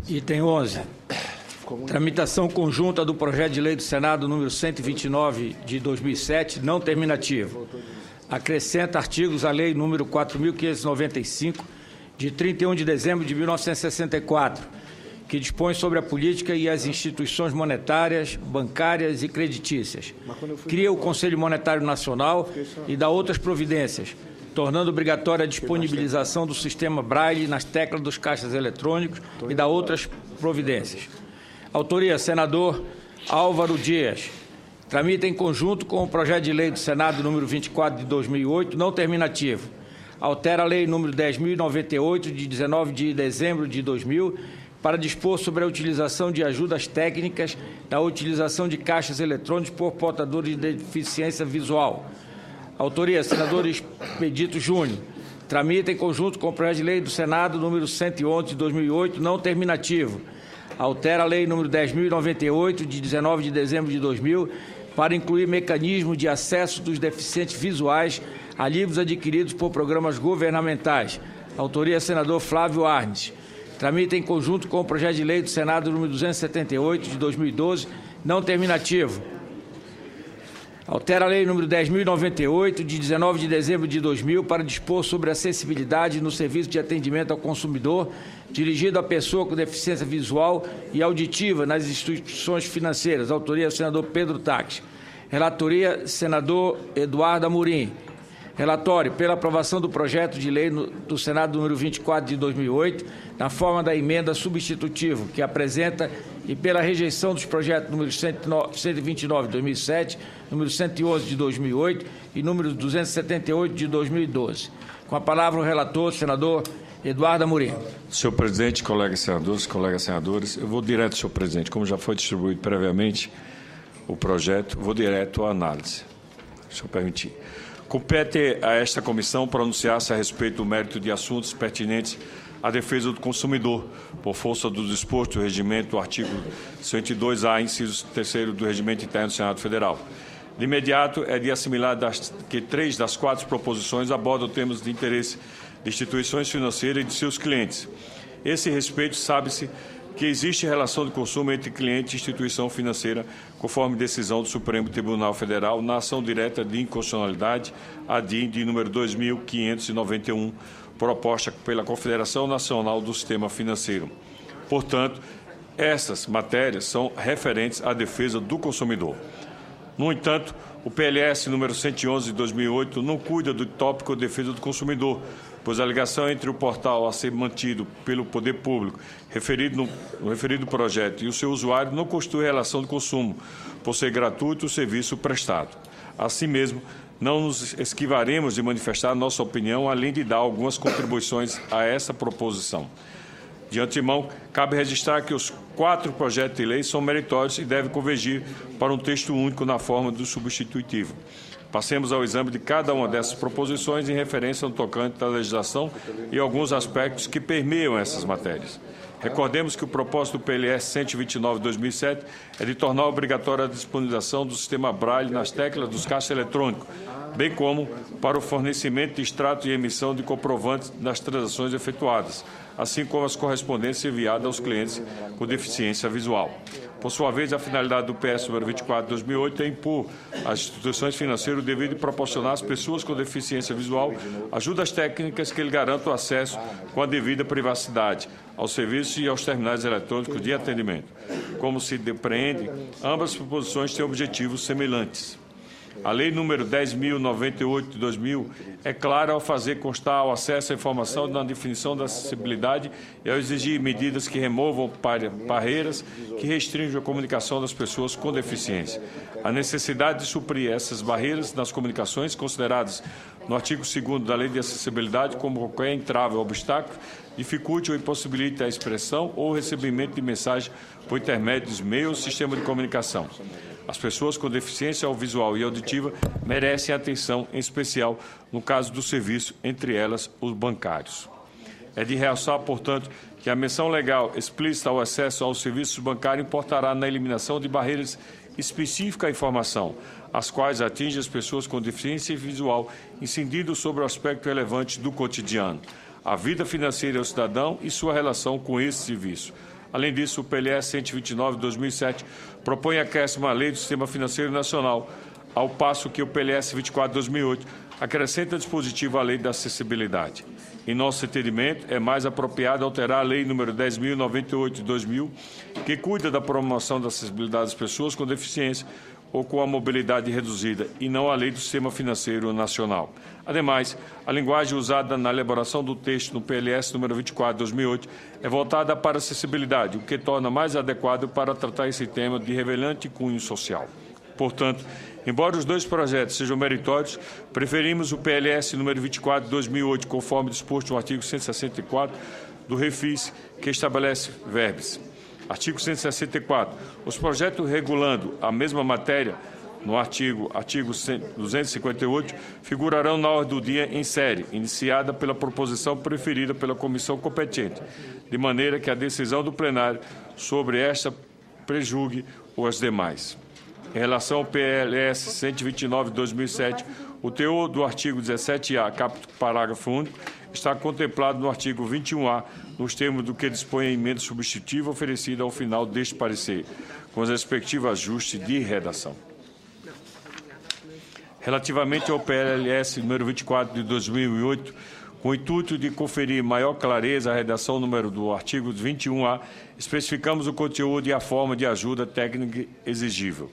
Item 11. Tramitação conjunta do projeto de lei do Senado número 129 de 2007, não terminativo. Acrescenta artigos à lei número 4.595, de 31 de dezembro de 1964, que dispõe sobre a política e as instituições monetárias, bancárias e creditícias. Cria o Conselho Monetário Nacional e dá outras providências, tornando obrigatória a disponibilização do sistema Braille nas teclas dos caixas eletrônicos e dá outras providências. Autoria, senador Álvaro Dias. Tramita em conjunto com o projeto de lei do Senado número 24 de 2008, não terminativo. Altera a lei número 10.098, de 19 de dezembro de 2000, para dispor sobre a utilização de ajudas técnicas da utilização de caixas eletrônicos por portadores de deficiência visual. Autoria, senador Expedito Júnior. Tramita em conjunto com o projeto de lei do Senado número 111 de 2008, não terminativo. Altera a lei número 10.098, de 19 de dezembro de 2000, para incluir mecanismo de acesso dos deficientes visuais a livros adquiridos por programas governamentais. Autoria, senador Flávio Arnes. Tramita em conjunto com o projeto de lei do Senado número 278, de 2012, não terminativo. Altera a lei número 10.098, de 19 de dezembro de 2000, para dispor sobre acessibilidade no serviço de atendimento ao consumidor, dirigido à pessoa com deficiência visual e auditiva nas instituições financeiras. Autoria, senador Pedro Taques. Relatoria, senador Eduardo Amorim. Relatório, pela aprovação do projeto de lei do Senado número 24 de 2008, na forma da emenda substitutiva, que apresenta, e pela rejeição dos projetos número 129 de 2007, número 111 de 2008 e número 278 de 2012. Com a palavra o relator, senador Eduardo Amorim. Senhor presidente, colegas senadores, eu vou direto, senhor presidente, como já foi distribuído previamente o projeto, vou direto à análise, se o senhor permitir. Compete a esta comissão pronunciar-se a respeito do mérito de assuntos pertinentes à defesa do consumidor, por força do disposto do regimento do artigo 102A, inciso 3º do Regimento Interno do Senado Federal. De imediato, é de assimilar que 3 das 4 proposições abordam temas de interesse de instituições financeiras e de seus clientes. Esse respeito, sabe-se que existe relação de consumo entre cliente e instituição financeira, conforme decisão do Supremo Tribunal Federal, na ação direta de inconstitucionalidade, ADIM, de número 2.591, proposta pela Confederação Nacional do Sistema Financeiro. Portanto, essas matérias são referentes à defesa do consumidor. No entanto, o PLS número 111 de 2008 não cuida do tópico defesa do consumidor, pois a ligação entre o portal a ser mantido pelo poder público, no referido projeto, e o seu usuário não constitui relação de consumo, por ser gratuito o serviço prestado. Assim mesmo, não nos esquivaremos de manifestar nossa opinião, além de dar algumas contribuições a essa proposição. De antemão, cabe registrar que os 4 projetos de lei são meritórios e devem convergir para um texto único na forma do substitutivo. Passemos ao exame de cada uma dessas proposições em referência ao tocante da legislação e alguns aspectos que permeiam essas matérias. Recordemos que o propósito do PLS 129 de 2007 é de tornar obrigatória a disponibilização do sistema Braille nas teclas dos caixas eletrônicos, bem como para o fornecimento de extrato e emissão de comprovantes das transações efetuadas, assim como as correspondências enviadas aos clientes com deficiência visual. Por sua vez, a finalidade do PS número 24 de 2008 é impor às instituições financeiras o dever de proporcionar às pessoas com deficiência visual ajudas técnicas que lhe garantam acesso com a devida privacidade aos serviços e aos terminais eletrônicos de atendimento. Como se depreende, ambas as proposições têm objetivos semelhantes. A Lei número 10.098 de 2000 é clara ao fazer constar o acesso à informação na definição da acessibilidade e ao exigir medidas que removam barreiras que restringam a comunicação das pessoas com deficiência. A necessidade de suprir essas barreiras nas comunicações, consideradas no artigo 2º da Lei de Acessibilidade como qualquer entrave ou obstáculo, dificulte ou impossibilite a expressão ou o recebimento de mensagem por intermédio dos meios ou sistema de comunicação. As pessoas com deficiência visual e auditiva merecem atenção, em especial no caso do serviço, entre elas os bancários. É de realçar, portanto, que a menção legal explícita ao acesso aos serviços bancários importará na eliminação de barreiras específicas à informação, as quais atingem as pessoas com deficiência visual, incidindo sobre o aspecto relevante do cotidiano, a vida financeira do cidadão e sua relação com esse serviço. Além disso, o PLS 129 de 2007 propõe acréscimo à Lei do Sistema Financeiro Nacional, ao passo que o PLS 24 de 2008 acrescenta dispositivo à Lei da Acessibilidade. Em nosso entendimento, é mais apropriado alterar a Lei nº 10.098 de 2000, que cuida da promoção da acessibilidade das pessoas com deficiência ou com a mobilidade reduzida, e não a Lei do Sistema Financeiro Nacional. Ademais, a linguagem usada na elaboração do texto no PLS número 24 de 2008 é voltada para a acessibilidade, o que torna mais adequado para tratar esse tema de relevante cunho social. Portanto, embora os dois projetos sejam meritórios, preferimos o PLS número 24 de 2008, conforme disposto no artigo 164 do Refis, que estabelece verbes. Artigo 164. Os projetos regulando a mesma matéria, no artigo 258, figurarão na ordem do dia em série, iniciada pela proposição preferida pela comissão competente, de maneira que a decisão do plenário sobre esta prejulgue as demais. Em relação ao PLS 129 de 2007, o teor do artigo 17A, capítulo parágrafo único, está contemplado no artigo 21A, nos termos do que dispõe a emenda substitutiva oferecida ao final deste parecer, com os respectivos ajustes de redação. Relativamente ao PLS número 24 de 2008, com o intuito de conferir maior clareza à redação número do artigo 21A, especificamos o conteúdo e a forma de ajuda técnica exigível.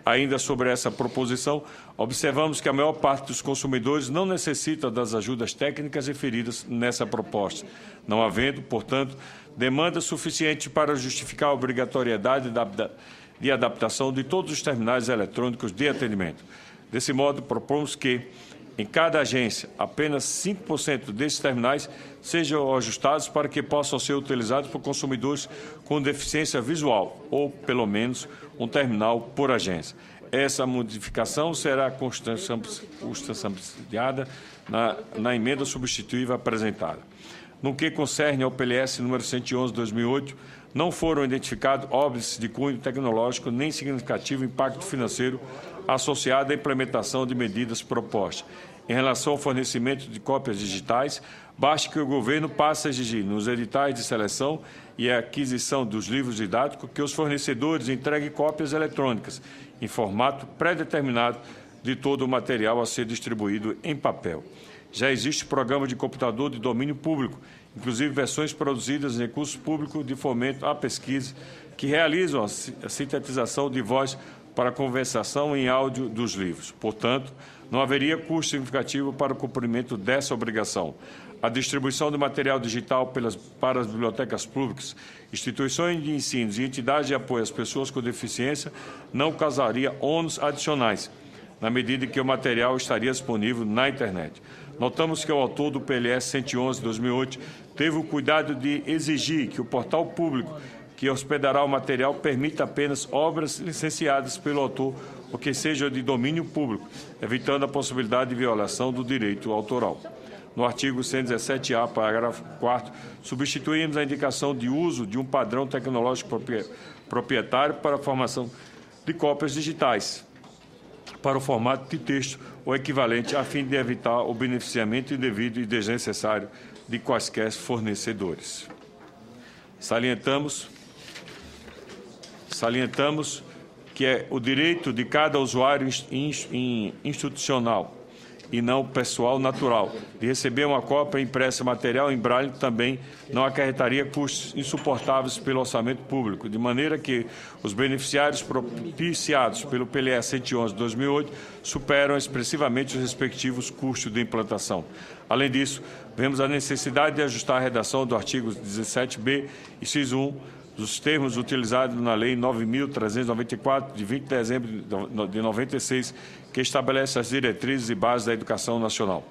Ainda sobre essa proposição, observamos que a maior parte dos consumidores não necessita das ajudas técnicas referidas nessa proposta, não havendo, portanto, demanda suficiente para justificar a obrigatoriedade de adaptação de todos os terminais eletrônicos de atendimento. Desse modo, propomos que, em cada agência, apenas 5% desses terminais sejam ajustados para que possam ser utilizados por consumidores com deficiência visual, ou, pelo menos, um terminal por agência. Essa modificação será constanciada na emenda substitutiva apresentada. No que concerne ao PLS número 111 de 2008, não foram identificados óbices de cunho tecnológico nem significativo impacto financeiro associado à implementação de medidas propostas. Em relação ao fornecimento de cópias digitais, basta que o governo passe a exigir nos editais de seleção e aquisição dos livros didáticos que os fornecedores entreguem cópias eletrônicas em formato pré-determinado de todo o material a ser distribuído em papel. Já existe programa de computador de domínio público, inclusive versões produzidas em recursos públicos de fomento à pesquisa, que realizam a sintetização de voz para a conversação em áudio dos livros. Portanto, não haveria custo significativo para o cumprimento dessa obrigação. A distribuição de material digital para as bibliotecas públicas, instituições de ensino e entidades de apoio às pessoas com deficiência não causaria ônus adicionais, na medida em que o material estaria disponível na internet. Notamos que o autor do PLS 111 de 2008 teve o cuidado de exigir que o portal público que hospedará o material permita apenas obras licenciadas pelo autor ou que sejam de domínio público, evitando a possibilidade de violação do direito autoral. No artigo 117A, parágrafo 4º, substituímos a indicação de uso de um padrão tecnológico proprietário para a formação de cópias digitais, para o formato de texto ou equivalente, a fim de evitar o beneficiamento indevido e desnecessário de quaisquer fornecedores. Salientamos que é o direito de cada usuário institucional e não pessoal natural de receber uma cópia impressa material em braille também não acarretaria custos insuportáveis pelo orçamento público, de maneira que os beneficiários propiciados pelo PLS 111 de 2008 superam expressivamente os respectivos custos de implantação. Além disso, vemos a necessidade de ajustar a redação do artigo 17b, inciso 1, dos termos utilizados na Lei 9.394, de 20 de dezembro de 96, que estabelece as diretrizes e bases da educação nacional.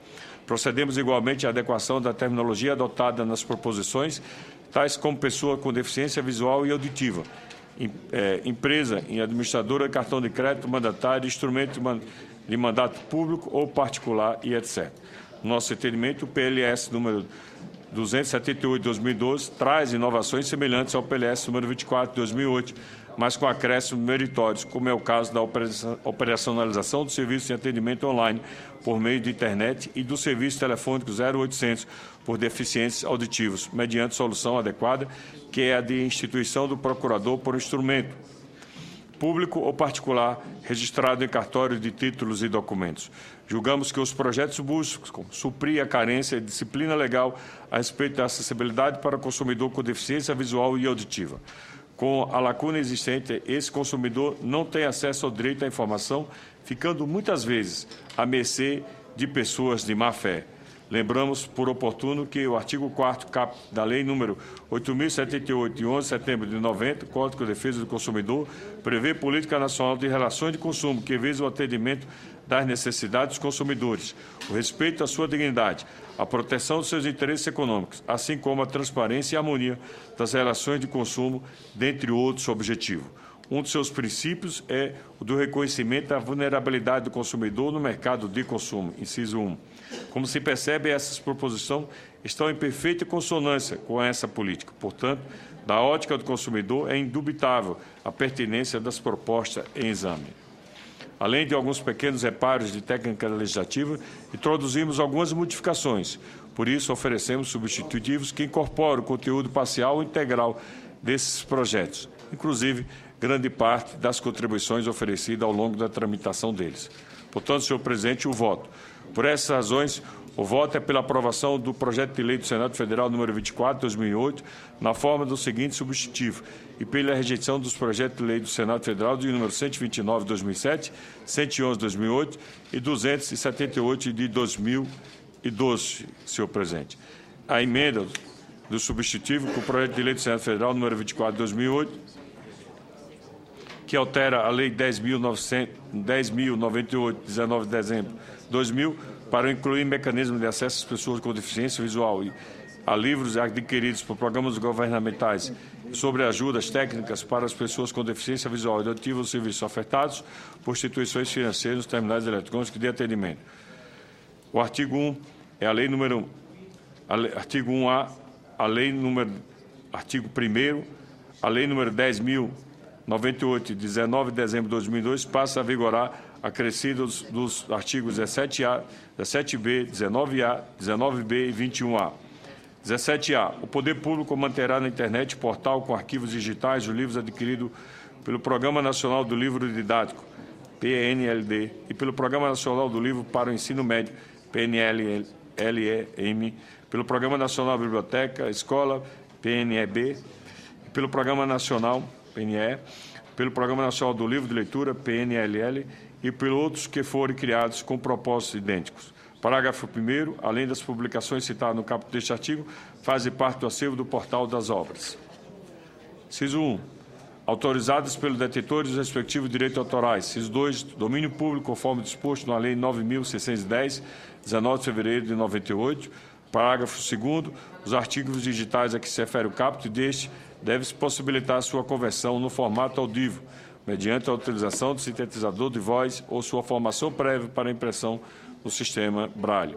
Procedemos igualmente à adequação da terminologia adotada nas proposições, tais como pessoa com deficiência visual e auditiva, empresa e administradora de cartão de crédito, mandatário, instrumento de mandato público ou particular e etc. No nosso entendimento, o PLS número 278 de 2012 traz inovações semelhantes ao PLS número 24 de 2008, mas com acréscimos meritórios, como é o caso da operacionalização do serviço de atendimento online por meio de internet e do serviço telefônico 0800 por deficientes auditivos, mediante solução adequada, que é a de instituição do procurador por instrumento público ou particular registrado em cartório de títulos e documentos. Julgamos que os projetos buscam suprir a carência de disciplina legal a respeito da acessibilidade para o consumidor com deficiência visual e auditiva. Com a lacuna existente, esse consumidor não tem acesso ao direito à informação, ficando muitas vezes à mercê de pessoas de má fé. Lembramos, por oportuno, que o artigo 4º caput da Lei nº 8.078, de 11 de setembro de 90, Código de Defesa do Consumidor, prevê política nacional de relações de consumo que visa o atendimento das necessidades dos consumidores, o respeito à sua dignidade, a proteção dos seus interesses econômicos, assim como a transparência e a harmonia das relações de consumo, dentre outros objetivos. Um dos seus princípios é o do reconhecimento da vulnerabilidade do consumidor no mercado de consumo, inciso 1. Como se percebe, essas proposições estão em perfeita consonância com essa política. Portanto, da ótica do consumidor, é indubitável a pertinência das propostas em exame. Além de alguns pequenos reparos de técnica legislativa, introduzimos algumas modificações. Por isso, oferecemos substitutivos que incorporam o conteúdo parcial ou integral desses projetos, inclusive grande parte das contribuições oferecidas ao longo da tramitação deles. Portanto, senhor presidente, o voto. Por essas razões, o voto é pela aprovação do projeto de lei do Senado Federal número 24, de 2008, na forma do seguinte substitutivo, e pela rejeição dos projetos de lei do Senado Federal de número 129, de 2007, 111, de 2008 e 278, de 2012, senhor presidente. A emenda do substitutivo com o projeto de lei do Senado Federal número 24, de 2008, que altera a Lei 10.098, 19 de dezembro de 2000, para incluir mecanismos de acesso às pessoas com deficiência visual a livros adquiridos por programas governamentais sobre ajudas técnicas para as pessoas com deficiência visual e auditiva aos serviços ofertados por instituições financeiras nos terminais eletrônicos de atendimento. O artigo 1 é a lei número... Artigo 1A, a lei número... Artigo 1º, a lei número 10.098, 19 de dezembro de 2002, passa a vigorar acrescidos dos artigos 17A, 17B, 19A, 19B e 21A. 17A. O poder público manterá na internet portal com arquivos digitais os livros adquiridos pelo Programa Nacional do Livro Didático, PNLD, e pelo Programa Nacional do Livro para o Ensino Médio, PNLEM, pelo Programa Nacional da Biblioteca Escola, PNEB, e pelo Programa Nacional, PNE, pelo Programa Nacional do Livro de Leitura, PNLL, e por outros que forem criados com propósitos idênticos. Parágrafo 1º, além das publicações citadas no caput deste artigo, fazem parte do acervo do portal das obras. Inciso 1. Autorizadas pelos detentores dos respectivos direitos autorais. Inciso 2. Domínio público, conforme disposto na Lei 9.610, 19 de fevereiro de 98. Parágrafo 2º. Os artigos digitais a que se refere o caput deste deve-se possibilitar sua conversão no formato audível, mediante a utilização de sintetizador de voz ou sua formação prévia para impressão no sistema Braille.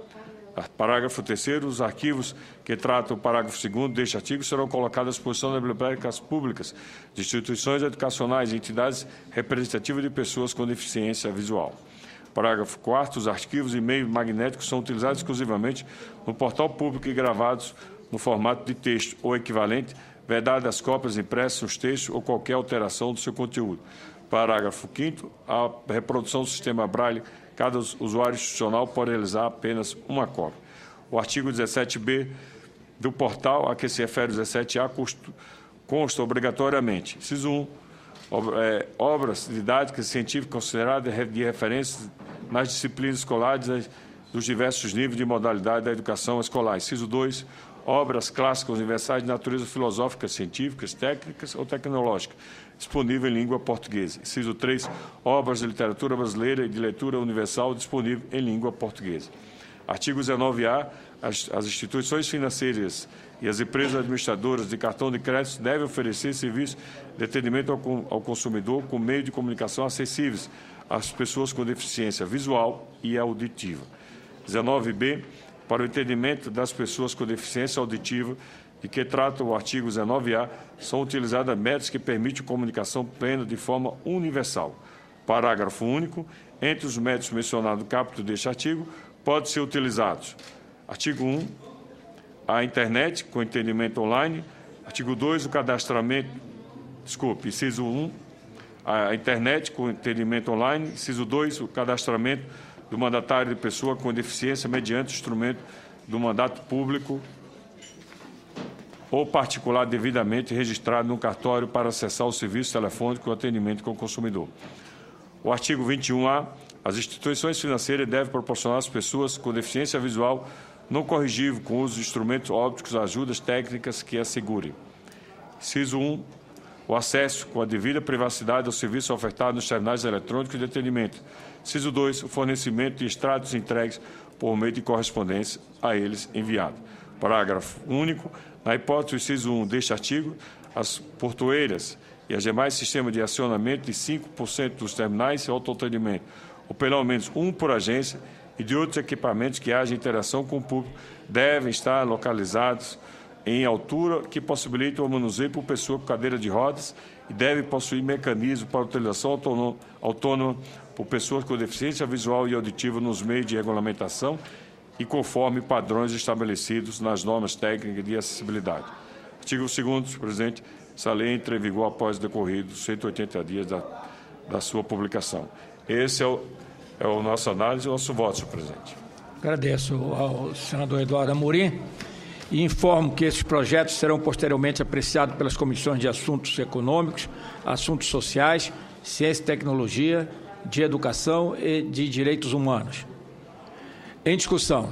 Parágrafo 3º. Os arquivos que tratam o parágrafo 2º deste artigo serão colocados à disposição das bibliotecas públicas, de instituições educacionais e entidades representativas de pessoas com deficiência visual. Parágrafo 4º. Os arquivos e meios magnéticos são utilizados exclusivamente no portal público e gravados no formato de texto ou equivalente, vedadas as cópias impressas nos textos ou qualquer alteração do seu conteúdo. Parágrafo 5º. A reprodução do sistema Braille, cada usuário institucional pode realizar apenas uma cópia. O artigo 17b do portal a que se refere o 17A consta obrigatoriamente. Inciso 1. Obras didáticas e científicas consideradas de referência nas disciplinas escolares dos diversos níveis de modalidade da educação escolar. Inciso 2. Obras clássicas universais de natureza filosófica, científicas, técnicas ou tecnológica, disponível em língua portuguesa. Inciso 3. Obras de literatura brasileira e de leitura universal disponível em língua portuguesa. Artigo 19A. As instituições financeiras e as empresas administradoras de cartão de crédito devem oferecer serviços de atendimento ao consumidor com meios de comunicação acessíveis às pessoas com deficiência visual e auditiva. 19B. para o entendimento das pessoas com deficiência auditiva de que trata o artigo 19A, são utilizados métodos que permitem comunicação plena de forma universal. Parágrafo único. Entre os métodos mencionados no capítulo deste artigo, podem ser utilizados: artigo 1, a internet com entendimento online; artigo 2, o cadastramento, inciso 1, a internet com entendimento online; inciso 2, o cadastramento do mandatário de pessoa com deficiência mediante instrumento do mandato público ou particular devidamente registrado no cartório para acessar o serviço telefônico de atendimento com o consumidor. O artigo 21A, as instituições financeiras devem proporcionar às pessoas com deficiência visual não corrigível com o uso de instrumentos ópticos ajudas técnicas que assegurem. Inciso 1, o acesso com a devida privacidade ao serviço ofertado nos terminais eletrônicos de atendimento. Inciso 2, o fornecimento de extratos entregues por meio de correspondência a eles enviado. Parágrafo único. Na hipótese do inciso 1 deste artigo, as portoeiras e as demais sistemas de acionamento de 5% dos terminais de autoatendimento, ou pelo menos um por agência, e de outros equipamentos que haja interação com o público, devem estar localizados em altura que possibilite o manuseio por pessoa com cadeira de rodas e devem possuir mecanismo para utilização autônoma por pessoas com deficiência visual e auditiva nos meios de regulamentação e conforme padrões estabelecidos nas normas técnicas de acessibilidade. Artigo 2º, presidente, essa lei entra em vigor após decorridos 180 dias da sua publicação. Esse é o nosso análise e o nosso voto, senhor presidente. Agradeço ao senador Eduardo Amorim e informo que esses projetos serão posteriormente apreciados pelas comissões de Assuntos Econômicos, Assuntos Sociais, Ciência e Tecnologia, de Educação e de Direitos Humanos. Em discussão.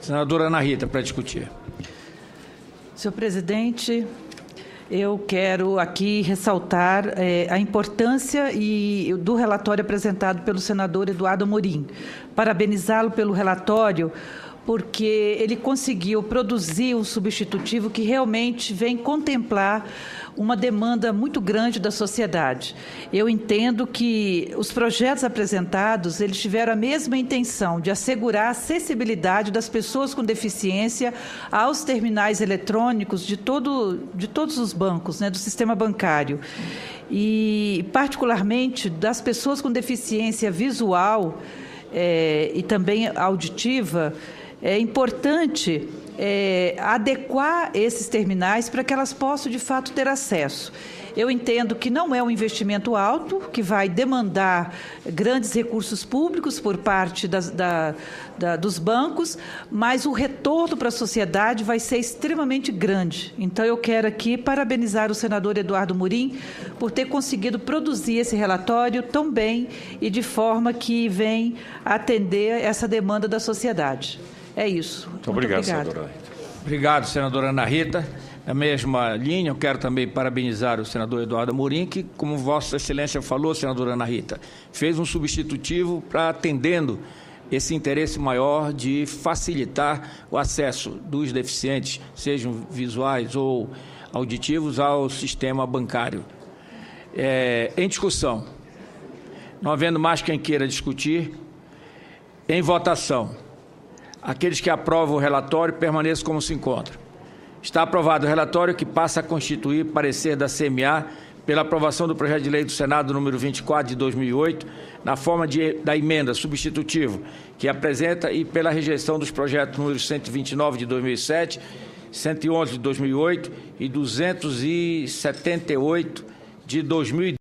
Senadora Ana Rita, para discutir. Senhor presidente, eu quero aqui ressaltar a importância do relatório apresentado pelo senador Eduardo Amorim. Parabenizá-lo pelo relatório, porque ele conseguiu produzir um substitutivo que realmente vem contemplar uma demanda muito grande da sociedade. Eu entendo que os projetos apresentados, eles tiveram a mesma intenção de assegurar a acessibilidade das pessoas com deficiência aos terminais eletrônicos de todos os bancos, né, do sistema bancário. E, particularmente, das pessoas com deficiência visual e também auditiva, é importante adequar esses terminais para que elas possam, de fato, ter acesso. Eu entendo que não é um investimento alto, que vai demandar grandes recursos públicos por parte dos bancos, mas o retorno para a sociedade vai ser extremamente grande. Então, eu quero aqui parabenizar o senador Eduardo Amorim por ter conseguido produzir esse relatório tão bem e de forma que vem atender essa demanda da sociedade. É isso. Muito obrigado, senadora Ana Rita. Obrigado, senadora Ana Rita. Na mesma linha, eu quero também parabenizar o senador Eduardo Amorim, que, como Vossa Excelência falou, senadora Ana Rita, fez um substitutivo para atendendo esse interesse maior de facilitar o acesso dos deficientes, sejam visuais ou auditivos, ao sistema bancário. Em discussão. Não havendo mais quem queira discutir, em votação. Aqueles que aprovam o relatório permaneçam como se encontram. Está aprovado o relatório, que passa a constituir parecer da CMA pela aprovação do projeto de lei do Senado número 24 de 2008, na forma da emenda substitutiva que apresenta, e pela rejeição dos projetos números 129 de 2007, 111 de 2008 e 278 de 2010.